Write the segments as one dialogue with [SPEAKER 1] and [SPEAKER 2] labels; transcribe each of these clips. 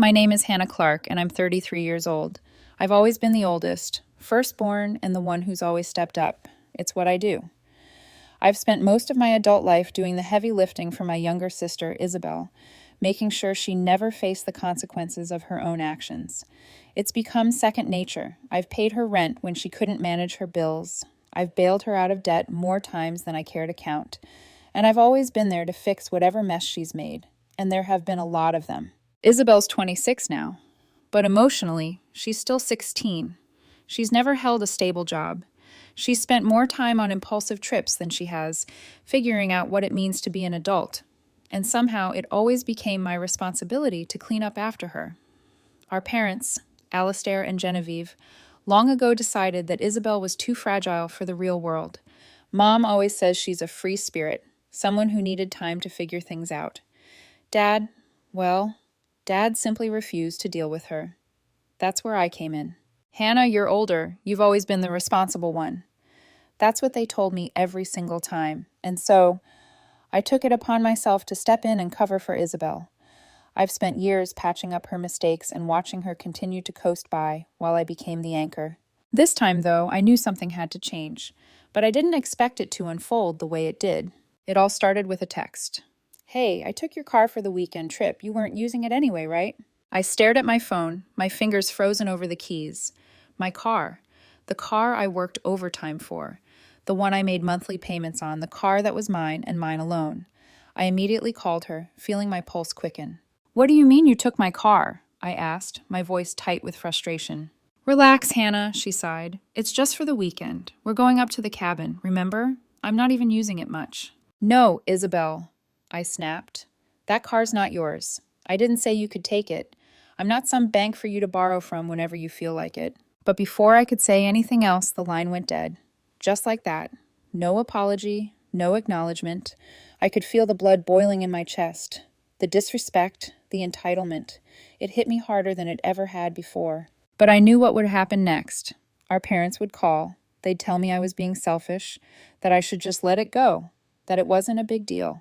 [SPEAKER 1] My name is Hannah Clark, and I'm 33 years old. I've always been the oldest, firstborn, and the one who's always stepped up. It's what I do. I've spent most of my adult life doing the heavy lifting for my younger sister, Isabel, making sure she never faced the consequences of her own actions. It's become second nature. I've paid her rent when she couldn't manage her bills. I've bailed her out of debt more times than I care to count. And I've always been there to fix whatever mess she's made. And there have been a lot of them. Isabel's 26 now, but emotionally, she's still 16. She's never held a stable job. She's spent more time on impulsive trips than she has figuring out what it means to be an adult. And somehow it always became my responsibility to clean up after her. Our parents, Alastair and Genevieve, long ago decided that Isabel was too fragile for the real world. Mom always says she's a free spirit, someone who needed time to figure things out. Dad, well, Dad simply refused to deal with her. That's where I came in. Hannah, you're older. You've always been the responsible one. That's what they told me every single time. And so, I took it upon myself to step in and cover for Isabel. I've spent years patching up her mistakes and watching her continue to coast by while I became the anchor. This time, though, I knew something had to change, but I didn't expect it to unfold the way it did. It all started with a text. Hey, I took your car for the weekend trip. You weren't using it anyway, right? I stared at my phone, my fingers frozen over the keys. My car. The car I worked overtime for. The one I made monthly payments on, the car that was mine and mine alone. I immediately called her, feeling my pulse quicken. What do you mean you took my car? I asked, my voice tight with frustration. Relax, Hannah, she sighed. It's just for the weekend. We're going up to the cabin, remember? I'm not even using it much. No, Isabel, I snapped. That car's not yours. I didn't say you could take it. I'm not some bank for you to borrow from whenever you feel like it. But before I could say anything else, the line went dead. Just like that. No apology, no acknowledgement. I could feel the blood boiling in my chest. The disrespect, the entitlement. It hit me harder than it ever had before. But I knew what would happen next. Our parents would call. They'd tell me I was being selfish, that I should just let it go, that it wasn't a big deal.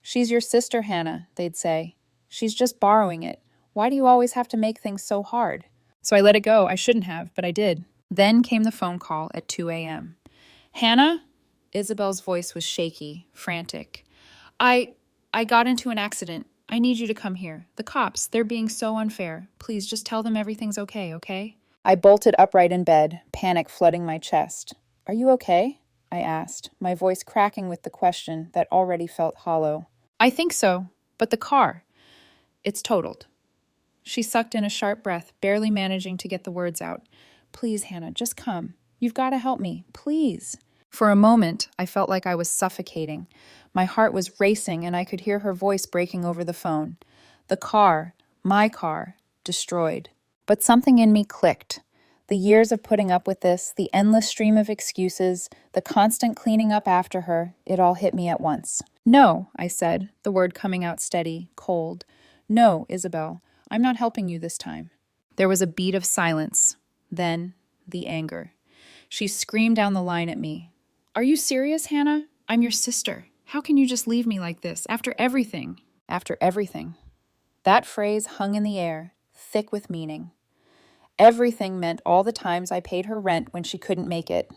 [SPEAKER 1] She's your sister, Hannah, they'd say. She's just borrowing it. Why do you always have to make things so hard? So I let it go. I shouldn't have, but I did. Then came the phone call at 2 a.m. Hannah? Isabel's voice was shaky, frantic. I got into an accident. I need you to come here. The cops, they're being so unfair. Please just tell them everything's okay, okay? I bolted upright in bed, panic flooding my chest. Are you okay? I asked, my voice cracking with the question that already felt hollow. I think so, but the car. It's totaled. She sucked in a sharp breath, barely managing to get the words out. Please, Hannah, just come. You've got to help me, please. For a moment, I felt like I was suffocating. My heart was racing, and I could hear her voice breaking over the phone. The car, my car, destroyed. But something in me clicked. The years of putting up with this, the endless stream of excuses, the constant cleaning up after her, it all hit me at once. No, I said, the word coming out steady, cold. No, Isabel, I'm not helping you this time. There was a beat of silence. Then, the anger. She screamed down the line at me. Are you serious, Hannah? I'm your sister. How can you just leave me like this, after everything? After everything. That phrase hung in the air, thick with meaning. Everything meant all the times I paid her rent when she couldn't make it.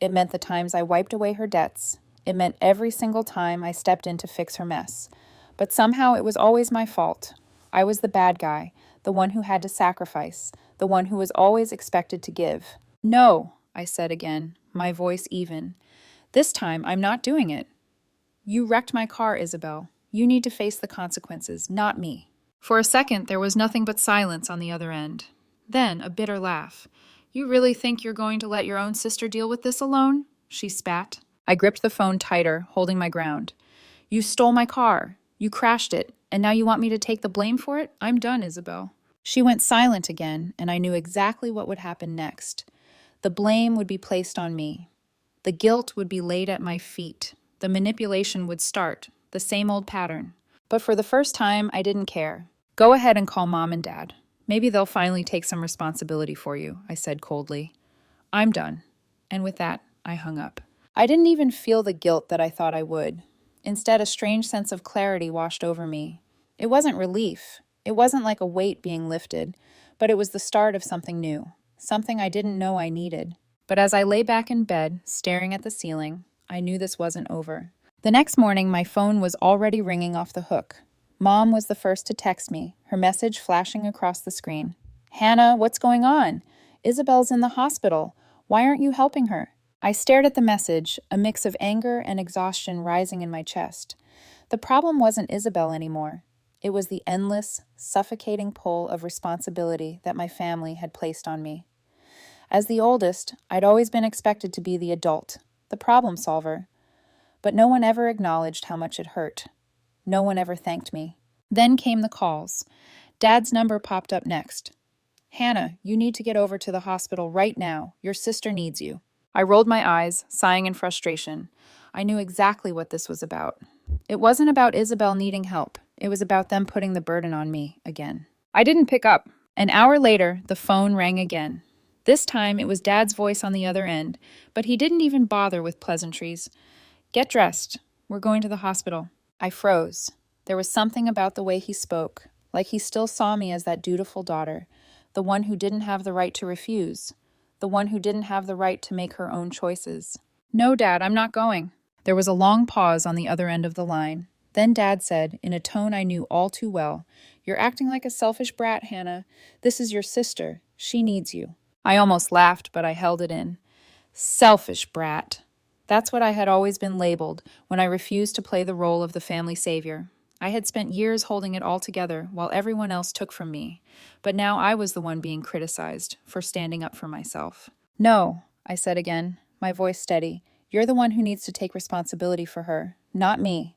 [SPEAKER 1] It meant the times I wiped away her debts. It meant every single time I stepped in to fix her mess. But somehow it was always my fault. I was the bad guy, the one who had to sacrifice, the one who was always expected to give. No, I said again, my voice even. This time I'm not doing it. You wrecked my car, Isabel. You need to face the consequences, not me. For a second, there was nothing but silence on the other end. Then a bitter laugh. You really think you're going to let your own sister deal with this alone? She spat. I gripped the phone tighter, holding my ground. You stole my car. You crashed it. And now you want me to take the blame for it? I'm done, Isabel. She went silent again, and I knew exactly what would happen next. The blame would be placed on me. The guilt would be laid at my feet. The manipulation would start, the same old pattern. But for the first time, I didn't care. Go ahead and call Mom and Dad. Maybe they'll finally take some responsibility for you, I said coldly. I'm done. And with that, I hung up. I didn't even feel the guilt that I thought I would. Instead, a strange sense of clarity washed over me. It wasn't relief. It wasn't like a weight being lifted, but it was the start of something new, something I didn't know I needed. But as I lay back in bed, staring at the ceiling, I knew this wasn't over. The next morning, my phone was already ringing off the hook. Mom was the first to text me, her message flashing across the screen. "Hannah, what's going on? Isabel's in the hospital. Why aren't you helping her?" I stared at the message, a mix of anger and exhaustion rising in my chest. The problem wasn't Isabel anymore. It was the endless, suffocating pull of responsibility that my family had placed on me. As the oldest, I'd always been expected to be the adult, the problem solver. But no one ever acknowledged how much it hurt. No one ever thanked me. Then came the calls. Dad's number popped up next. "Hannah, you need to get over to the hospital right now. Your sister needs you." I rolled my eyes, sighing in frustration. I knew exactly what this was about. It wasn't about Isabel needing help. It was about them putting the burden on me again. I didn't pick up. An hour later, the phone rang again. This time, it was Dad's voice on the other end, but he didn't even bother with pleasantries. "Get dressed. We're going to the hospital." I froze. There was something about the way he spoke, like he still saw me as that dutiful daughter, the one who didn't have the right to refuse, the one who didn't have the right to make her own choices. "No, Dad, I'm not going." There was a long pause on the other end of the line. Then Dad said, in a tone I knew all too well, "You're acting like a selfish brat, Hannah. This is your sister. She needs you." I almost laughed, but I held it in. Selfish brat. That's what I had always been labeled when I refused to play the role of the family savior. I had spent years holding it all together while everyone else took from me, but now I was the one being criticized for standing up for myself. "No," I said again, my voice steady. "You're the one who needs to take responsibility for her, not me.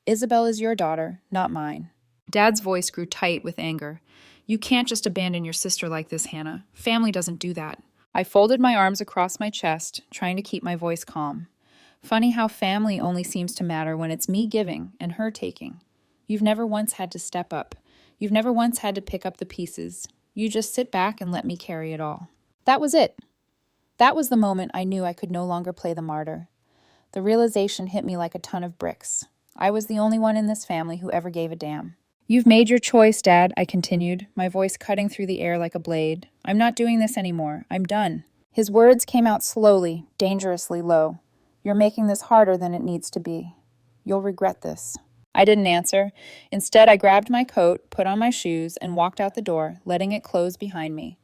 [SPEAKER 1] Isabel is your daughter, not mine." Dad's voice grew tight with anger. "You can't just abandon your sister like this, Hannah. Family doesn't do that." I folded my arms across my chest, trying to keep my voice calm. Funny how family only seems to matter when it's me giving and her taking. You've never once had to step up. You've never once had to pick up the pieces. You just sit back and let me carry it all. That was it. That was the moment I knew I could no longer play the martyr. The realization hit me like a ton of bricks. I was the only one in this family who ever gave a damn. "You've made your choice, Dad," I continued, my voice cutting through the air like a blade. "I'm not doing this anymore. I'm done." His words came out slowly, dangerously low. "You're making this harder than it needs to be. You'll regret this." I didn't answer. Instead, I grabbed my coat, put on my shoes, and walked out the door, letting it close behind me.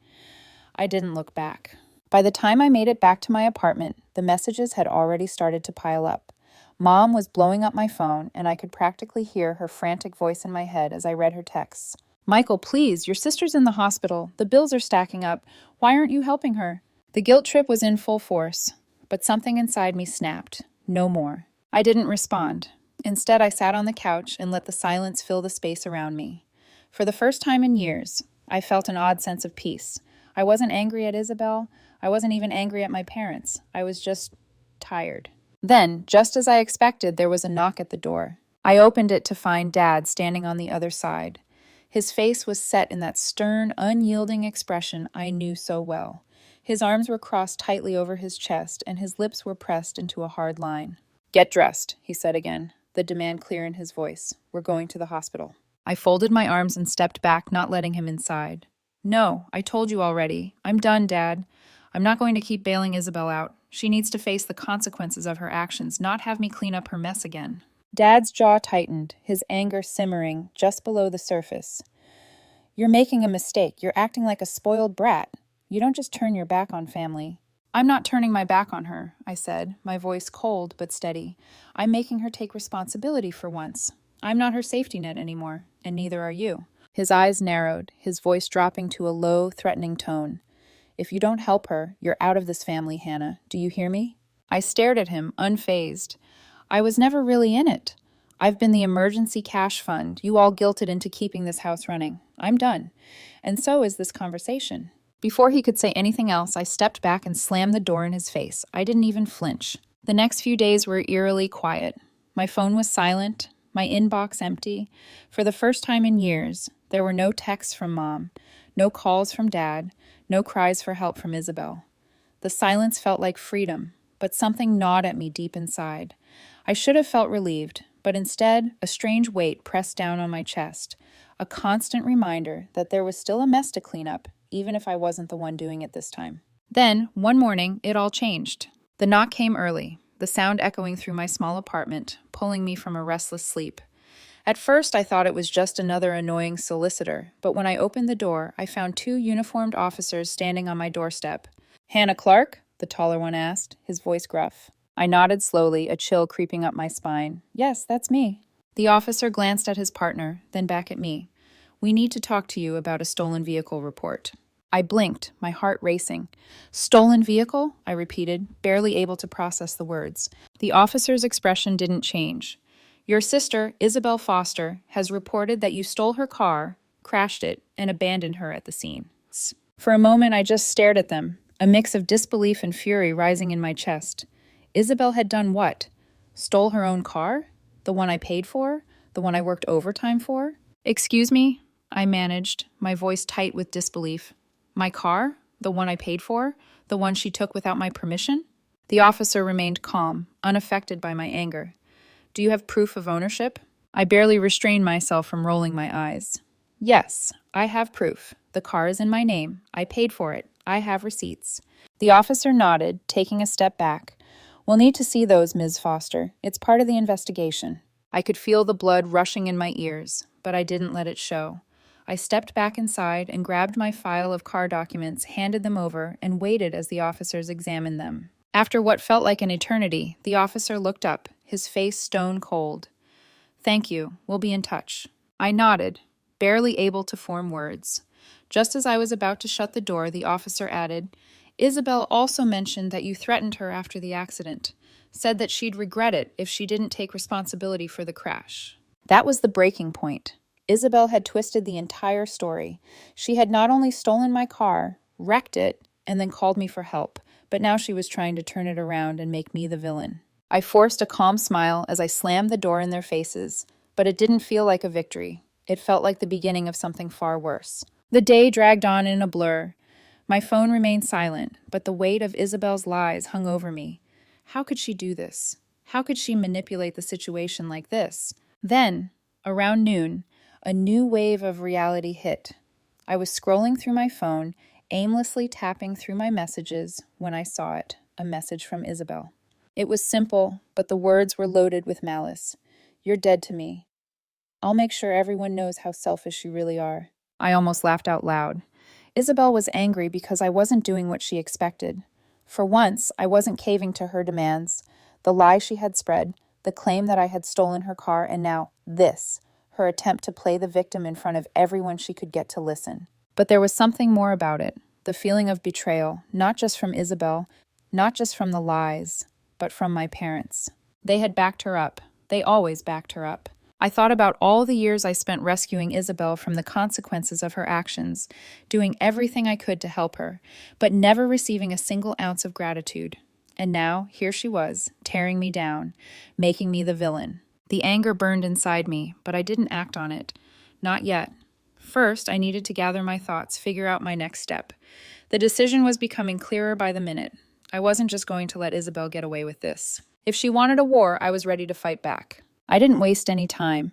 [SPEAKER 1] I didn't look back. By the time I made it back to my apartment, the messages had already started to pile up. Mom was blowing up my phone, and I could practically hear her frantic voice in my head as I read her texts. "Michael, please, your sister's in the hospital. The bills are stacking up. Why aren't you helping her?" The guilt trip was in full force, but something inside me snapped. No more. I didn't respond. Instead, I sat on the couch and let the silence fill the space around me. For the first time in years, I felt an odd sense of peace. I wasn't angry at Isabel. I wasn't even angry at my parents. I was just tired. Then, just as I expected, there was a knock at the door. I opened it to find Dad standing on the other side. His face was set in that stern, unyielding expression I knew so well. His arms were crossed tightly over his chest, and his lips were pressed into a hard line. "Get dressed," he said again, the demand clear in his voice. "We're going to the hospital." I folded my arms and stepped back, not letting him inside. "No, I told you already. I'm done, Dad. I'm not going to keep bailing Isabel out. She needs to face the consequences of her actions, not have me clean up her mess again." Dad's jaw tightened, his anger simmering just below the surface. "You're making a mistake. You're acting like a spoiled brat. You don't just turn your back on family." "I'm not turning my back on her," I said, my voice cold but steady. "I'm making her take responsibility for once. I'm not her safety net anymore, and neither are you." His eyes narrowed, his voice dropping to a low, threatening tone. "If you don't help her, you're out of this family, Hannah. Do you hear me?" I stared at him, unfazed. "I was never really in it. I've been the emergency cash fund you all guilted into keeping this house running. I'm done. And so is this conversation." Before he could say anything else, I stepped back and slammed the door in his face. I didn't even flinch. The next few days were eerily quiet. My phone was silent, my inbox empty. For the first time in years, there were no texts from Mom, no calls from Dad, no cries for help from Isabel. The silence felt like freedom, but something gnawed at me deep inside. I should have felt relieved, but instead, a strange weight pressed down on my chest, a constant reminder that there was still a mess to clean up, even if I wasn't the one doing it this time. Then, one morning, it all changed. The knock came early, the sound echoing through my small apartment, pulling me from a restless sleep. At first, I thought it was just another annoying solicitor, but when I opened the door, I found two uniformed officers standing on my doorstep. "Hannah Clark?" the taller one asked, his voice gruff. I nodded slowly, a chill creeping up my spine. "Yes, that's me." The officer glanced at his partner, then back at me. "We need to talk to you about a stolen vehicle report." I blinked, my heart racing. "Stolen vehicle?" I repeated, barely able to process the words. The officer's expression didn't change. "Your sister, Isabel Foster, has reported that you stole her car, crashed it, and abandoned her at the scene." For a moment, I just stared at them, a mix of disbelief and fury rising in my chest. Isabel had done what? Stole her own car? The one I paid for? The one I worked overtime for? "Excuse me?" I managed, my voice tight with disbelief. "My car? The one I paid for? The one she took without my permission?" The officer remained calm, unaffected by my anger. "Do you have proof of ownership?" I barely restrained myself from rolling my eyes. "Yes, I have proof. The car is in my name. I paid for it. I have receipts." The officer nodded, taking a step back. "We'll need to see those, Ms. Foster. It's part of the investigation." I could feel the blood rushing in my ears, but I didn't let it show. I stepped back inside and grabbed my file of car documents, handed them over, and waited as the officers examined them. After what felt like an eternity, the officer looked up, his face stone cold. "Thank you. We'll be in touch." I nodded, barely able to form words. Just as I was about to shut the door, the officer added, "Isabel also mentioned that you threatened her after the accident, said that she'd regret it if she didn't take responsibility for the crash." That was the breaking point. Isabel had twisted the entire story. She had not only stolen my car, wrecked it, and then called me for help, but now she was trying to turn it around and make me the villain. I forced a calm smile as I slammed the door in their faces, but it didn't feel like a victory. It felt like the beginning of something far worse. The day dragged on in a blur. My phone remained silent, but the weight of Isabel's lies hung over me. How could she do this? How could she manipulate the situation like this? Then, around noon, a new wave of reality hit. I was scrolling through my phone, aimlessly tapping through my messages when I saw it, a message from Isabel. It was simple, but the words were loaded with malice. "You're dead to me. I'll make sure everyone knows how selfish you really are." I almost laughed out loud. Isabel was angry because I wasn't doing what she expected. For once, I wasn't caving to her demands. The lie she had spread, the claim that I had stolen her car, and now this, her attempt to play the victim in front of everyone she could get to listen. But there was something more about it, the feeling of betrayal, not just from Isabel, not just from the lies, but from my parents. They had backed her up. They always backed her up. I thought about all the years I spent rescuing Isabel from the consequences of her actions, doing everything I could to help her, but never receiving a single ounce of gratitude. And now, here she was, tearing me down, making me the villain. The anger burned inside me, but I didn't act on it. Not yet. First, I needed to gather my thoughts, figure out my next step. The decision was becoming clearer by the minute. I wasn't just going to let Isabel get away with this. If she wanted a war, I was ready to fight back. I didn't waste any time.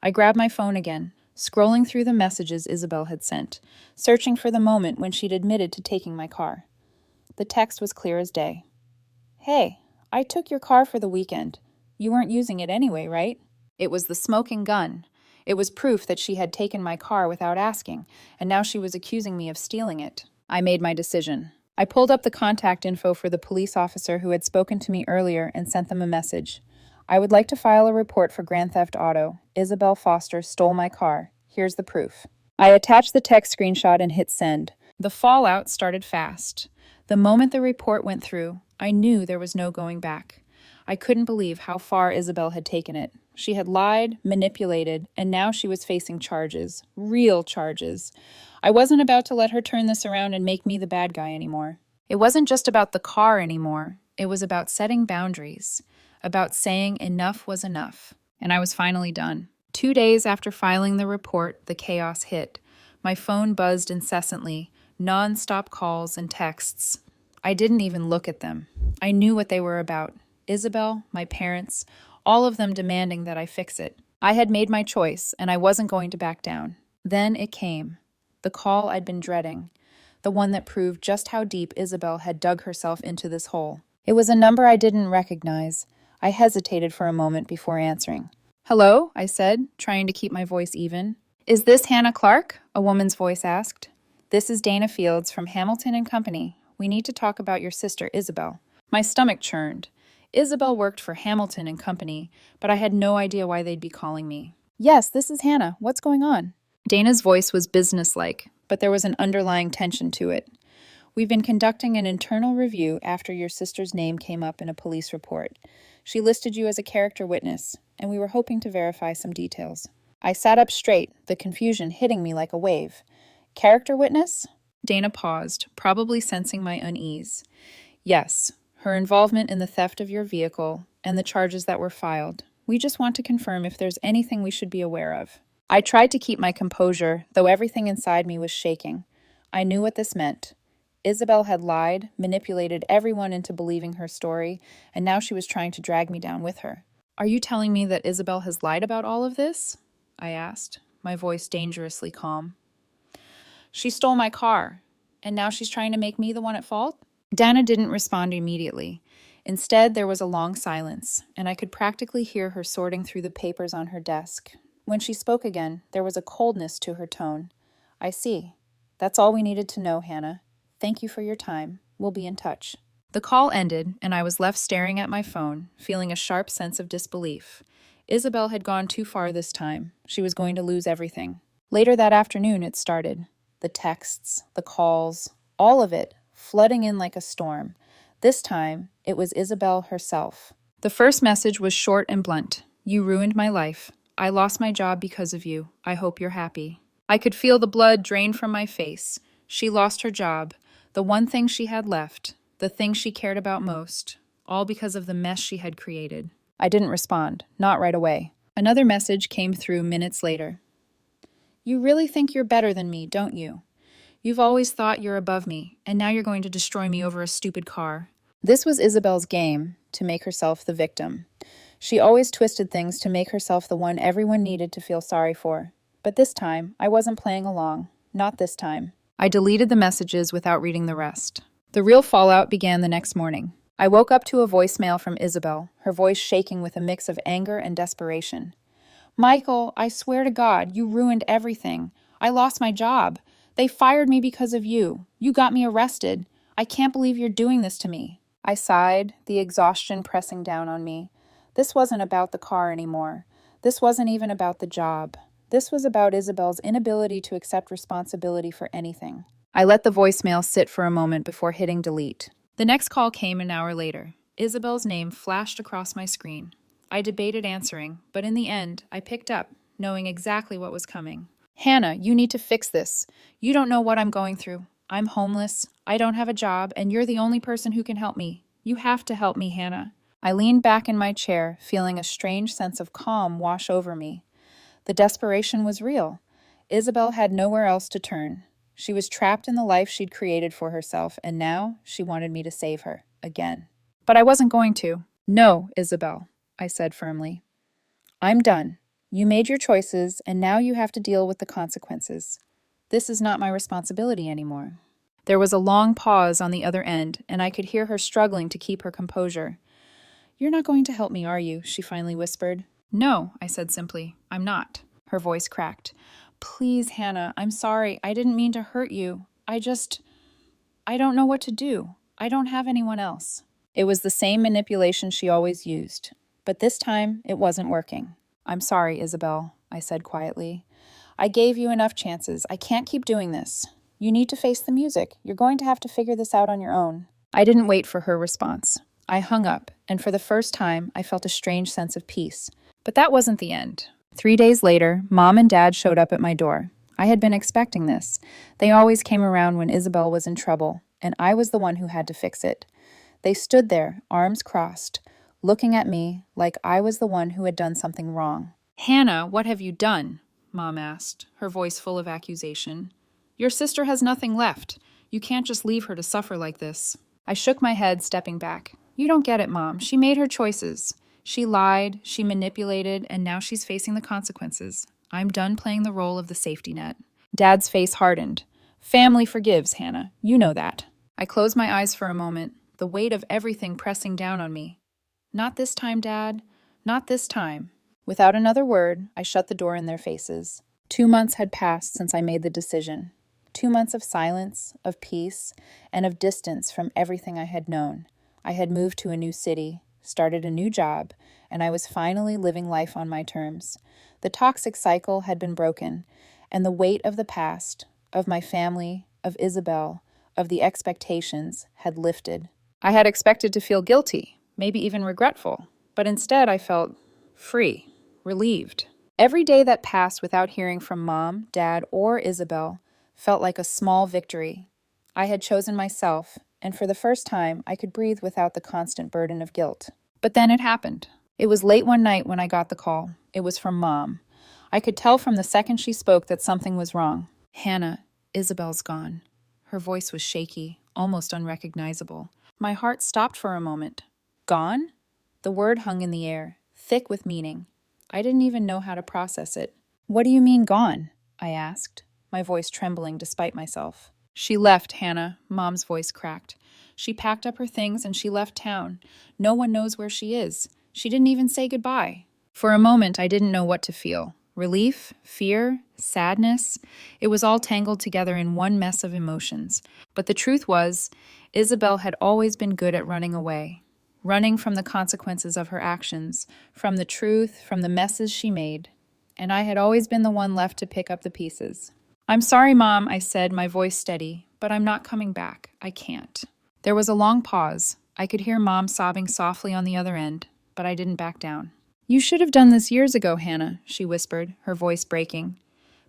[SPEAKER 1] I grabbed my phone again, scrolling through the messages Isabel had sent, searching for the moment when she'd admitted to taking my car. The text was clear as day. "Hey, I took your car for the weekend. You weren't using it anyway, right?" It was the smoking gun. It was proof that she had taken my car without asking, and now she was accusing me of stealing it. I made my decision. I pulled up the contact info for the police officer who had spoken to me earlier and sent them a message. "I would like to file a report for Grand Theft Auto. Isabel Foster stole my car. Here's the proof." I attached the text screenshot and hit send. The fallout started fast. The moment the report went through, I knew there was no going back. I couldn't believe how far Isabel had taken it. She had lied, manipulated, and now she was facing charges. Real charges. I wasn't about to let her turn this around and make me the bad guy anymore. It wasn't just about the car anymore. It was about setting boundaries. About saying enough was enough. And I was finally done. 2 days after filing the report, the chaos hit. My phone buzzed incessantly, non-stop calls and texts. I didn't even look at them. I knew what they were about. Isabel, my parents, all of them demanding that I fix it. I had made my choice, and I wasn't going to back down. Then it came. The call I'd been dreading. The one that proved just how deep Isabel had dug herself into this hole. It was a number I didn't recognize. I hesitated for a moment before answering. "Hello," I said, trying to keep my voice even. "Is this Hannah Clark?" a woman's voice asked. "This is Dana Fields from Hamilton and Company. We need to talk about your sister, Isabel." My stomach churned. Isabel worked for Hamilton and Company, but I had no idea why they'd be calling me. "Yes, this is Hannah. What's going on?" Dana's voice was businesslike, but there was an underlying tension to it. "We've been conducting an internal review after your sister's name came up in a police report. She listed you as a character witness, and we were hoping to verify some details." I sat up straight, the confusion hitting me like a wave. "Character witness?" Dana paused, probably sensing my unease. "Yes, her involvement in the theft of your vehicle and the charges that were filed. We just want to confirm if there's anything we should be aware of." I tried to keep my composure, though everything inside me was shaking. I knew what this meant. Isabel had lied, manipulated everyone into believing her story, and now she was trying to drag me down with her. "Are you telling me that Isabel has lied about all of this?" I asked, my voice dangerously calm. "She stole my car, and now she's trying to make me the one at fault?" Dana didn't respond immediately. Instead, there was a long silence, and I could practically hear her sorting through the papers on her desk. When she spoke again, there was a coldness to her tone. "I see. That's all we needed to know, Hannah. Thank you for your time. We'll be in touch." The call ended, and I was left staring at my phone, feeling a sharp sense of disbelief. Isabel had gone too far this time. She was going to lose everything. Later that afternoon, it started. The texts, the calls, all of it, flooding in like a storm. This time, it was Isabel herself. The first message was short and blunt. "You ruined my life. I lost my job because of you. I hope you're happy." I could feel the blood drain from my face. She lost her job, the one thing she had left, the thing she cared about most, all because of the mess she had created. I didn't respond, not right away. Another message came through minutes later. "You really think you're better than me, don't you? You've always thought you're above me, and now you're going to destroy me over a stupid car." This was Isabel's game, to make herself the victim. She always twisted things to make herself the one everyone needed to feel sorry for. But this time, I wasn't playing along. Not this time. I deleted the messages without reading the rest. The real fallout began the next morning. I woke up to a voicemail from Isabel, her voice shaking with a mix of anger and desperation. "Michael, I swear to God, you ruined everything. I lost my job. They fired me because of you. You got me arrested. I can't believe you're doing this to me." I sighed, the exhaustion pressing down on me. This wasn't about the car anymore. This wasn't even about the job. This was about Isabel's inability to accept responsibility for anything. I let the voicemail sit for a moment before hitting delete. The next call came an hour later. Isabel's name flashed across my screen. I debated answering, but in the end, I picked up, knowing exactly what was coming. "Hannah, you need to fix this. You don't know what I'm going through. I'm homeless, I don't have a job, and you're the only person who can help me. You have to help me, Hannah." I leaned back in my chair, feeling a strange sense of calm wash over me. The desperation was real. Isabel had nowhere else to turn. She was trapped in the life she'd created for herself, and now she wanted me to save her, again. But I wasn't going to. "No, Isabel," I said firmly. "I'm done. You made your choices, and now you have to deal with the consequences. This is not my responsibility anymore." There was a long pause on the other end, and I could hear her struggling to keep her composure. "You're not going to help me, are you?" she finally whispered. "No," I said simply. "I'm not." Her voice cracked. "Please, Hannah, I'm sorry. I didn't mean to hurt you. I don't know what to do. I don't have anyone else." It was the same manipulation she always used, but this time it wasn't working. "I'm sorry, Isabel," I said quietly. "I gave you enough chances. I can't keep doing this. You need to face the music. You're going to have to figure this out on your own." I didn't wait for her response. I hung up, and for the first time, I felt a strange sense of peace. But that wasn't the end. 3 days later, Mom and Dad showed up at my door. I had been expecting this. They always came around when Isabel was in trouble, and I was the one who had to fix it. They stood there, arms crossed, looking at me like I was the one who had done something wrong. "Hannah, what have you done?" Mom asked, her voice full of accusation. "Your sister has nothing left. You can't just leave her to suffer like this." I shook my head, stepping back. "You don't get it, Mom. She made her choices. She lied, she manipulated, and now she's facing the consequences. I'm done playing the role of the safety net. Dad's face hardened. Family forgives, Hannah. You know that. I closed my eyes for a moment, the weight of everything pressing down on me. Not this time, Dad. Not this time. Without another word, I shut the door in their faces. 2 months had passed since I made the decision. 2 months of silence, of peace, and of distance from everything I had known. I had moved to a new city, started a new job, and I was finally living life on my terms. The toxic cycle had been broken, and the weight of the past, of my family, of Isabel, of the expectations, had lifted. I had expected to feel guilty, maybe even regretful, but instead I felt free, relieved. Every day that passed without hearing from Mom, Dad, or Isabel felt like a small victory. I had chosen myself, and for the first time, I could breathe without the constant burden of guilt. But then it happened. It was late one night when I got the call. It was from Mom. I could tell from the second she spoke that something was wrong. Hannah, Isabel's gone. Her voice was shaky, almost unrecognizable. My heart stopped for a moment. Gone? The word hung in the air, thick with meaning. I didn't even know how to process it. What do you mean gone? I asked, my voice trembling despite myself. She left, Hannah, Mom's voice cracked. She packed up her things and she left town. No one knows where she is. She didn't even say goodbye. For a moment, I didn't know what to feel. Relief, fear, sadness. It was all tangled together in one mess of emotions. But the truth was, Isabel had always been good at running away. Running from the consequences of her actions, from the truth, from the messes she made. And I had always been the one left to pick up the pieces. I'm sorry, Mom, I said, my voice steady, but I'm not coming back. I can't. There was a long pause. I could hear Mom sobbing softly on the other end, but I didn't back down. You should have done this years ago, Hannah, she whispered, her voice breaking.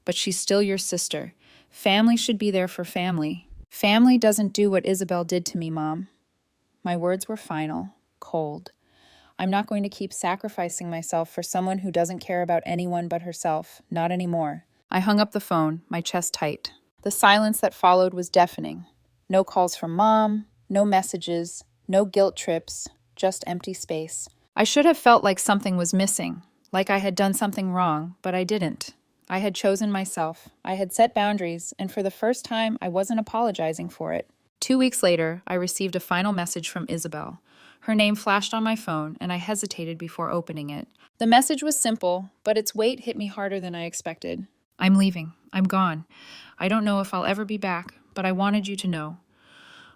[SPEAKER 1] But she's still your sister. Family should be there for family. Family doesn't do what Isabel did to me, Mom. My words were final, cold. I'm not going to keep sacrificing myself for someone who doesn't care about anyone but herself, not anymore. I hung up the phone, my chest tight. The silence that followed was deafening. No calls from Mom, no messages, no guilt trips, just empty space. I should have felt like something was missing, like I had done something wrong, but I didn't. I had chosen myself. I had set boundaries, and for the first time, I wasn't apologizing for it. 2 weeks later, I received a final message from Isabel. Her name flashed on my phone, and I hesitated before opening it. The message was simple, but its weight hit me harder than I expected. I'm leaving. I'm gone. I don't know if I'll ever be back, but I wanted you to know.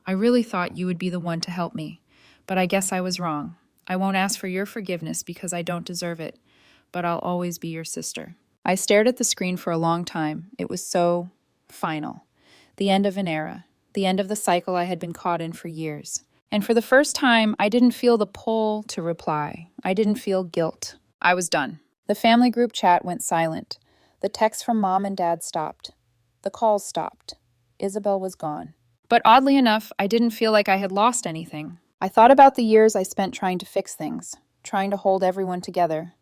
[SPEAKER 1] I really thought you would be the one to help me, but I guess I was wrong. I won't ask for your forgiveness because I don't deserve it, but I'll always be your sister. I stared at the screen for a long time. It was so final. The end of an era. The end of the cycle I had been caught in for years. And for the first time, I didn't feel the pull to reply. I didn't feel guilt. I was done. The family group chat went silent. The texts from Mom and Dad stopped. The calls stopped. Isabel was gone. But oddly enough, I didn't feel like I had lost anything. I thought about the years I spent trying to fix things, trying to hold everyone together.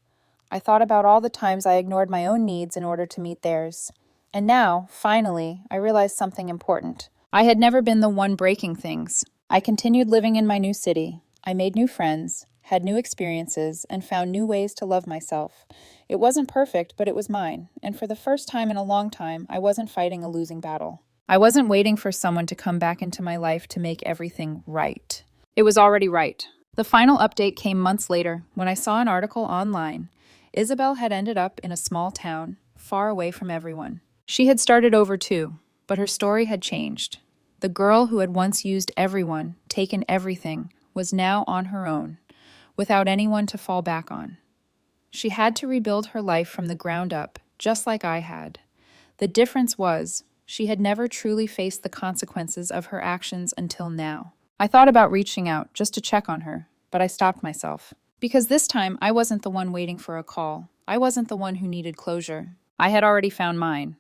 [SPEAKER 1] I thought about all the times I ignored my own needs in order to meet theirs. And now, finally, I realized something important. I had never been the one breaking things. I continued living in my new city. I made new friends, had new experiences, and found new ways to love myself. It wasn't perfect, but it was mine, and for the first time in a long time, I wasn't fighting a losing battle. I wasn't waiting for someone to come back into my life to make everything right. It was already right. The final update came months later when I saw an article online. Isabel had ended up in a small town, far away from everyone. She had started over too, but her story had changed. The girl who had once used everyone, taken everything, was now on her own, without anyone to fall back on. She had to rebuild her life from the ground up, just like I had. The difference was, she had never truly faced the consequences of her actions until now. I thought about reaching out just to check on her, but I stopped myself. Because this time, I wasn't the one waiting for a call. I wasn't the one who needed closure. I had already found mine.